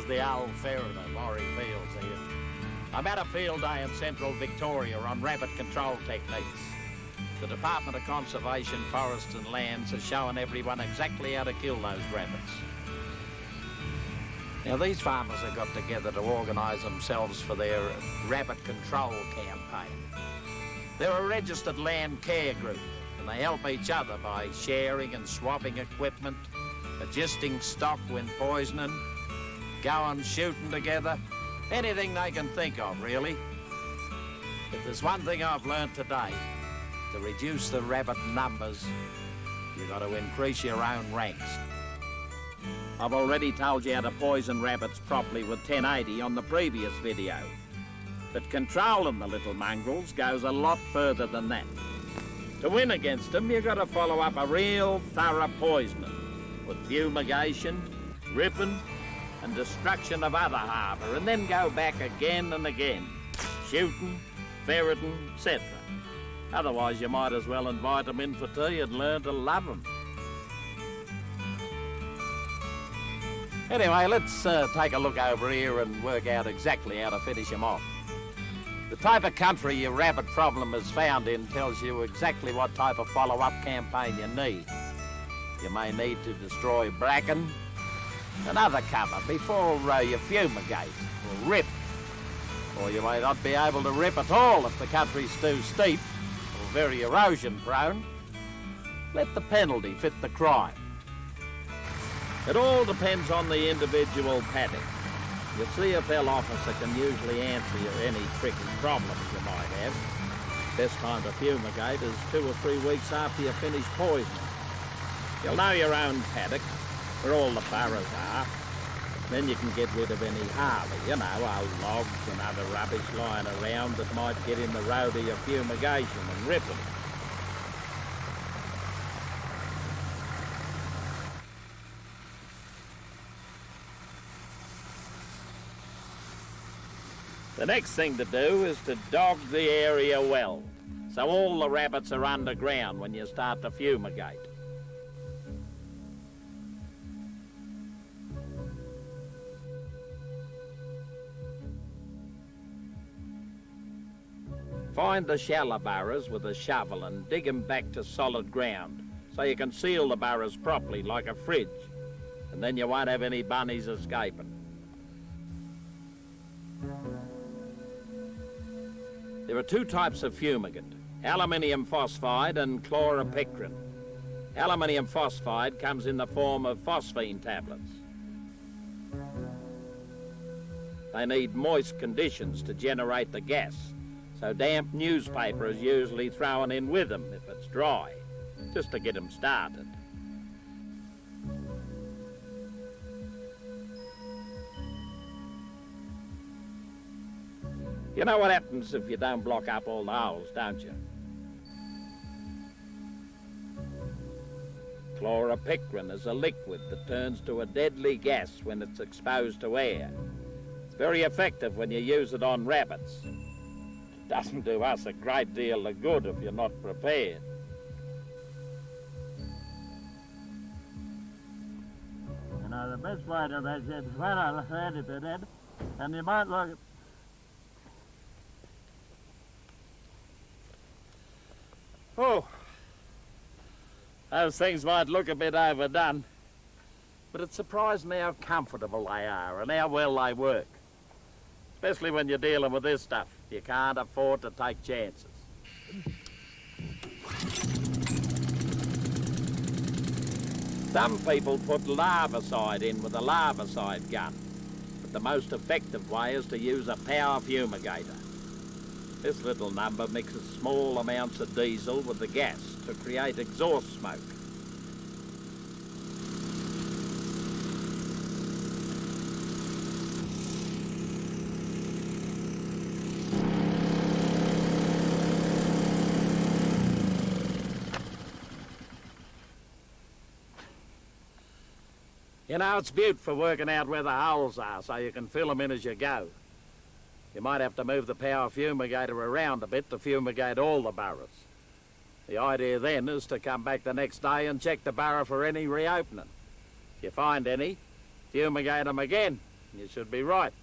the old ferreter, Maurie Fields here. I'm at a field day in central Victoria on rabbit control techniques. The Department of Conservation, Forests and Lands has shown everyone exactly how to kill those rabbits. Now, these farmers have got together to organise themselves for their rabbit control campaign. They're a registered land care group, and they help each other by sharing and swapping equipment, adjusting stock when poisoning, going shooting together, anything they can think of, really. If there's one thing I've learned today, to reduce the rabbit numbers, you've got to increase your own ranks. I've already told you how to poison rabbits properly with 1080 on the previous video. But controlling the little mongrels goes a lot further than that. To win against them, you've got to follow up a real thorough poisoning with fumigation, ripping, and destruction of other harbour, and then go back again and again, shooting, ferreting, etc. Otherwise, you might as well invite them in for tea and learn to love them. Anyway, let's take a look over here and work out exactly how to finish them off. The type of country your rabbit problem is found in tells you exactly what type of follow-up campaign you need. You may need to destroy bracken and other cover before you fumigate or rip. Or you may not be able to rip at all if the country's too steep or very erosion prone. Let the penalty fit the crime. It all depends on the individual paddock. Your CFL officer can usually answer you any tricky problems you might have. Best time to fumigate is 2 or 3 weeks after you finish poisoning. You'll know your own paddock, where all the burrows are. Then you can get rid of any harley, you know, old logs and other rubbish lying around that might get in the road of your fumigation and ripping. The next thing to do is to dog the area well, so all the rabbits are underground when you start to fumigate. Find the shallow burrows with a shovel and dig them back to solid ground so you can seal the burrows properly like a fridge, and then you won't have any bunnies escaping. There are 2 types of fumigant, aluminium phosphide and chloropicrin. Aluminium phosphide comes in the form of phosphine tablets. They need moist conditions to generate the gas, so damp newspaper is usually thrown in with them if it's dry, just to get them started. You know what happens if you don't block up all the holes, don't you? Chloropicrin is a liquid that turns to a deadly gas when it's exposed to air. It's very effective when you use it on rabbits. It doesn't do us a great deal of good if you're not prepared. You know, the best way to make it is when I said it to that, and you might look at... Oh, those things might look a bit overdone, but it surprised me how comfortable they are and how well they work. Especially when you're dealing with this stuff. You can't afford to take chances. Some people put larvicide in with a larvicide gun, but the most effective way is to use a power fumigator. This little number mixes small amounts of diesel with the gas to create exhaust smoke. You know, it's beaut for working out where the holes are so you can fill them in as you go. You might have to move the power fumigator around a bit to fumigate all the burrows. The idea then is to come back the next day and check the burrow for any reopening. If you find any, fumigate them again You should be right.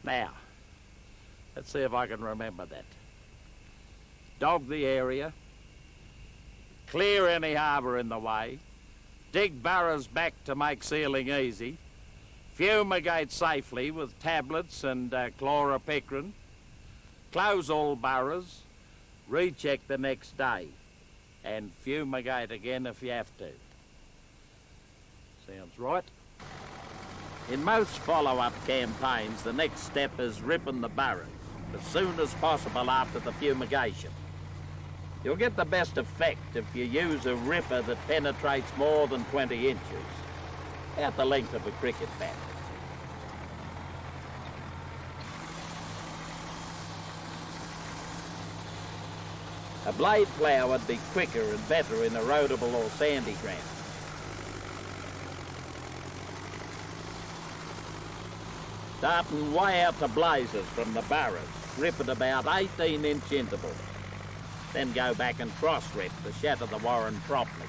Now, let's see if I can remember that. Dog the area, clear any harbour in the way, dig burrows back to make sealing easy, fumigate safely with tablets and chloropicrin, close all burrows, recheck the next day, and fumigate again if you have to. Sounds right. In most follow-up campaigns, the next step is ripping the burrows as soon as possible after the fumigation. You'll get the best effect if you use a ripper that penetrates more than 20 inches, about the length of a cricket bat. A blade plough would be quicker and better in erodible or sandy ground. Starting way out to blazes from the burrows, rip at about 18-inch intervals. Then go back and cross-rip to shatter the warren properly.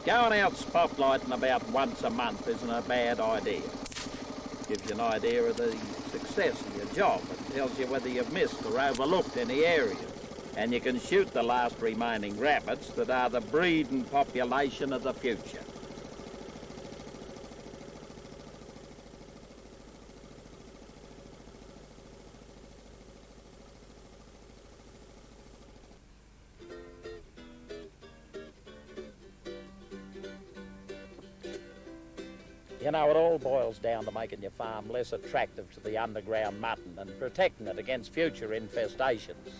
Going out spotlighting about once a month isn't a bad idea. Gives you an idea of the success of your job and tells you whether you've missed or overlooked any areas. And you can shoot the last remaining rabbits that are the breeding population of the future. You know, it all boils down to making your farm less attractive to the underground mutton and protecting it against future infestations.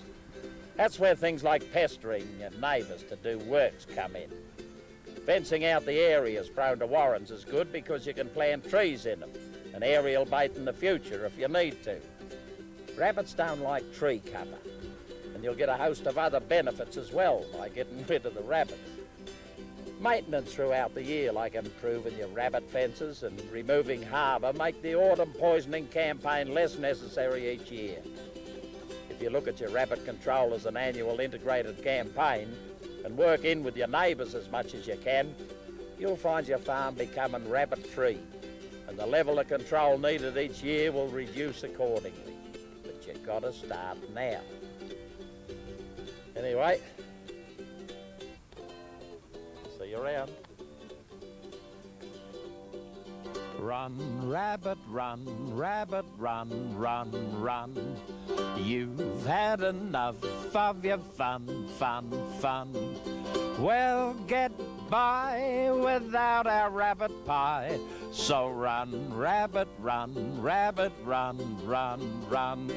That's where things like pestering your neighbours to do works come in. Fencing out the areas prone to warrens is good because you can plant trees in them and aerial bait in the future if you need to. Rabbits don't like tree cover, and you'll get a host of other benefits as well by getting rid of the rabbits. Maintenance throughout the year, like improving your rabbit fences and removing harbour, make the autumn poisoning campaign less necessary each year. If you look at your rabbit control as an annual integrated campaign and work in with your neighbours as much as you can, you'll find your farm becoming rabbit-free, and the level of control needed each year will reduce accordingly. But you've got to start now. Anyway, see you around. Run, rabbit, run, rabbit, run, run, run. You've had enough of your fun, fun, fun. We'll get by without our rabbit pie. So run, rabbit, run, run, run.